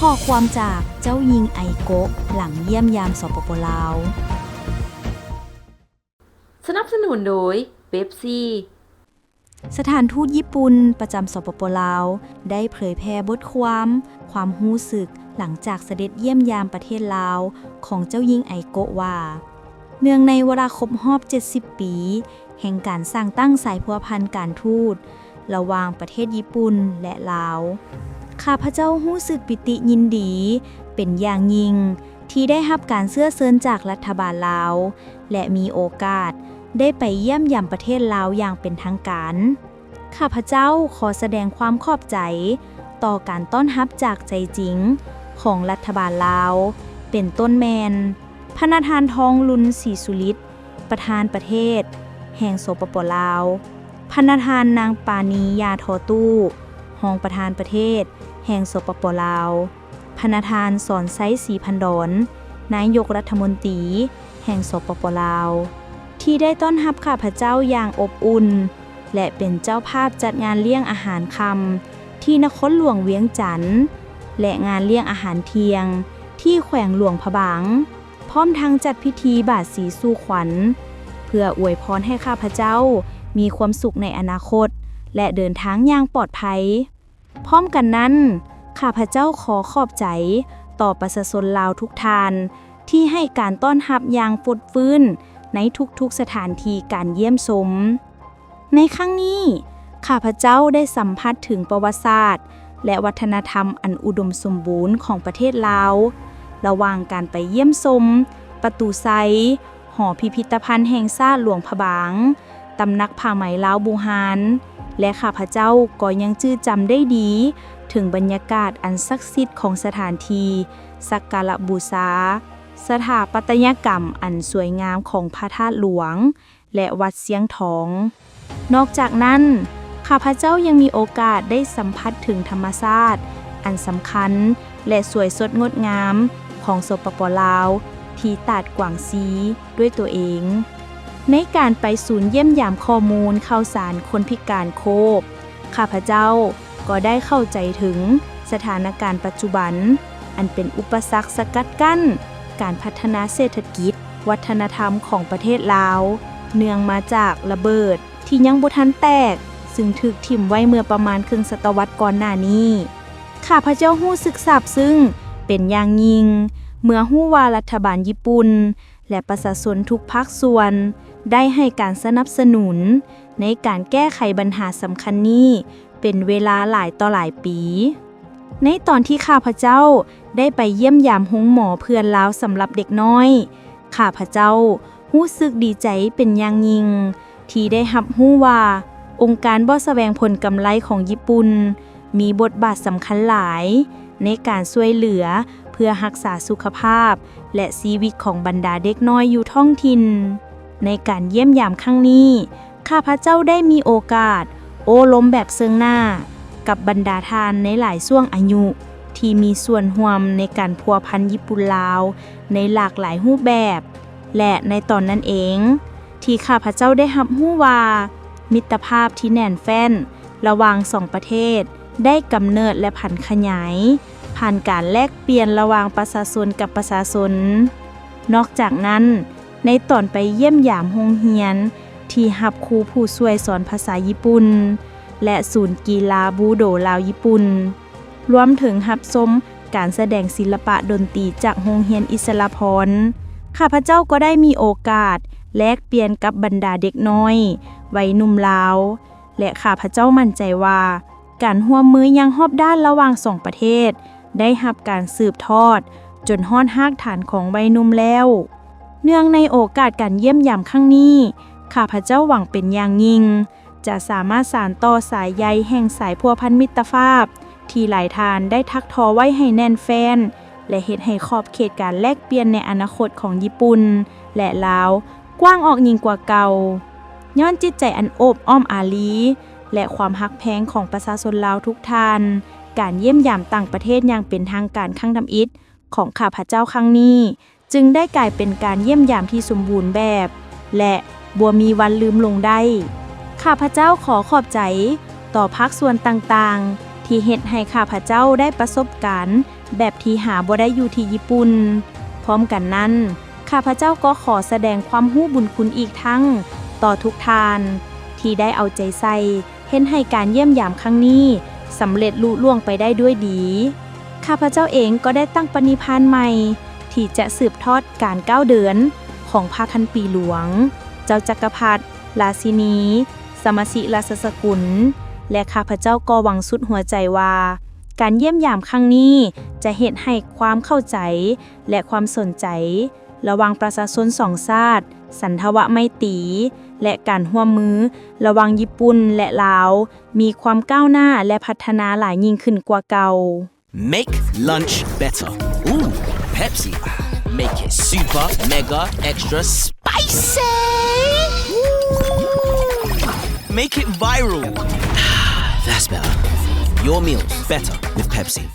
ข้อความจากเจ้าหญิงไอโกะหลังเยี่ยมยามสปป.ลาวสนับสนุนโดยเป๊ปซี่สถานทูตญี่ปุ่นประจำสปป.ลาวได้เผยแพร่บทความรู้สึกหลังจากเสด็จเยี่ยมยามประเทศลาวของเจ้าหญิงไอโกะว่าเนื่องในเวลาครบรอบ70ปีแห่งการสร้างตั้งสายพัวพันธ์การทูตระหว่างประเทศญี่ปุ่นและลาวข้าพเจ้ารู้สึกปิติยินดีเป็นอย่างยิ่งที่ได้รับการเชื้อเชิญจากรัฐบาลลาวและมีโอกาสได้ไปเยี่ยมยามประเทศลาวอย่างเป็นทางการข้าพเจ้าขอแสดงความขอบใจต่อการต้อนรับจากใจจริงของรัฐบาลลาวเป็นต้นแมนพระประธานทองลุนศรีสุฤทธิ์ประธานประเทศแห่งสปป.ลาวพระประธานนางปานียาทอตู้รองประธานประเทศแห่งสปป.ลาวพระประธานสอนไซศรีพันดรนายกรัฐมนตรีแห่งสปป.ลาวที่ได้ต้อนรับข้าพเจ้าอย่างอบอุ่นและเป็นเจ้าภาพจัดงานเลี้ยงอาหารค่ำที่นครหลวงเวียงจันทน์และงานเลี้ยงอาหารเที่ยงที่แขวงหลวงพระบางพร้อมทั้งจัดพิธีบาทสีสู่ขวัญเพื่ออวยพรให้ข้าพเจ้ามีความสุขในอนาคตและเดินทางอย่างปลอดภัยพร้อมกันนั้นข้าพเจ้าขอขอบใจต่อประชาชนลาวทุกท่านที่ให้การต้อนรับอย่างฟดฟื้นในทุกๆสถานที่การเยี่ยมชมในครั้งนี้ข้าพเจ้าได้สัมผัสถึงประวัติศาสตร์และวัฒนธรรมอันอุดมสมบูรณ์ของประเทศลาวระหว่างการไปเยี่ยมชมประตูไซหอพิพิธภัณฑ์แห่งชาติหลวงพระบางตำหนักผ้าไหมลาวบูฮานและข้าพเจ้าก็ยังจื้อจำได้ดีถึงบรรยากาศอันศักดิ์สิทธิ์ของสถานที่สักการะบูชาสถาปัตยกรรมอันสวยงามของพระธาตุหลวงและวัดเสียงทองนอกจากนั้นข้าพเจ้ายังมีโอกาสได้สัมผัสถึงธรรมชาติอันสำคัญและสวยสดงดงามของสปป.ลาวที่ตาดกวางซีด้วยตัวเองในการไปศูนย์เยี่ยมยามข้อมูลข่าวสารคนพิการโคบข้าพเจ้าก็ได้เข้าใจถึงสถานการณ์ปัจจุบันอันเป็นอุปสรรคสกัดกั้นการพัฒนาเศรษฐกิจวัฒนธรรมของประเทศลาวเนื่องมาจากระเบิดที่ยังบ่ทันแตกซึ่งถูกถิ่มไว้เมื่อประมาณครึ่งศตวรรษก่อนหน้านี้ข้าพเจ้ารู้สึกซาบซึ้งเป็นอย่างยิ่งเมื่อรู้ว่ารัฐบาลญี่ปุ่นและประชาชนทุกภาคส่วนได้ให้การสนับสนุนในการแก้ไขปัญหาสำคัญนี้เป็นเวลาหลายต่อหลายปีในตอนที่ข้าพเจ้าได้ไปเยี่ยมยามโรงหมอเพื่อนลาวสำหรับเด็กน้อยข้าพเจ้ารู้สึกดีใจเป็นอย่างยิ่งที่ได้รับรู้ว่าองค์การบ่แสวงผลกำไรของญี่ปุ่นมีบทบาทสำคัญหลายในการช่วยเหลือเพื่อรักษาสุขภาพและชีวิตของบรรดาเด็กน้อยอยู่ท้องถิ่นในการเยี่ยมยามครั้งนี้ข้าพเจ้าได้มีโอกาสโอ้ล้มแบบเซิงหน้ากับบรรดาทานในหลายช่วงอายุที่มีส่วนร่วมในการพัวพันญี่ปุ่นลาวในหลากหลายรูปแบบและในตอนนั้นเองที่ข้าพเจ้าได้รับรู้ว่ามิตรภาพที่แน่นแฟ้นระหว่างสองประเทศได้กำเนิดและผันขยายผ่านการแลกเปลี่ยนระหว่างประชาชนกับประชาชนนอกจากนั้นในตอนไปเยี่ยมยามโรงเรียนที่รับครูผู้ช่วยสอนภาษาญี่ปุ่นและศูนย์กีฬาบูโดลาวญี่ปุ่นรวมถึงรับชมการแสดงศิลปะดนตรีจากโรงเรียนอิสระพรข้าพเจ้าก็ได้มีโอกาสแลกเปลี่ยนกับบรรดาเด็กน้อยวัยหนุ่มลาวและข้าพเจ้ามั่นใจว่าการร่วมมืออย่างรอบด้านระหว่างสองประเทศได้รับการสืบทอดจนฮอดรากฐานของวัยหนุ่มแล้วเนื่องในโอกาสการเยี่ยมยามครั้งนี้ข้าพเจ้าหวังเป็นอย่างยิ่งจะสามารถสานต่อสายใยแห่งสายพัวพันมิตรภาพที่หลายทานได้ทักทอไว้ให้แน่นแฟ้นและเฮ็ดให้ขอบเขตการแลกเปลี่ยนในอนาคตของญี่ปุ่นและลาวกว้างออกยิ่งกว่าเก่าย้อนจิตใจอันโอบอ้อมอารีและความฮักแพงของประชาชนลาวทุกท่านการเยี่ยมยามต่างประเทศอย่างเป็นทางการครั้งทำอิฐของข้าพเจ้าครั้งนี้จึงได้กลายเป็นการเยี่ยมยามที่สมบูรณ์แบบและบ่มีวันลืมลงได้ข้าพเจ้าขอขอบใจต่อภาคส่วนต่างๆ ที่เฮ็ดให้ข้าพเจ้าได้ประสบการณ์แบบที่หาบ่ได้อยู่ที่ญี่ปุ่นพร้อมกันนั้นข้าพเจ้าก็ขอแสดงความรู้บุญคุณอีกทั้งต่อทุกท่านที่ได้เอาใจใส่เฮ็ดให้การเยี่ยมยามครั้งนี้สำเร็จลุล่วงไปได้ด้วยดีข้าพเจ้าเองก็ได้ตั้งปณิธานใหม่ที่จะสืบทอดการก้าวเดินของพระคันปีหลวงเจ้าจักรพรรดิราชินีสมสิราชสกุลและข้าพเจ้าก็หวังสุดหัวใจว่าการเยี่ยมยามครั้งนี้จะเฮ็ดให้ความเข้าใจและความสนใจระหว่างประชาชนสองชาติสันทวไมตรีและการร่วมมือระหว่างญี่ปุ่นและลาวมีความก้าวหน้าและพัฒนาหลายยิ่งขึ้นกว่าเก่า Make lunch better. Ooh, Pepsi. Make it super, mega, extra spicy. Ooh. Make it viral. That's better. Your meals better with Pepsi.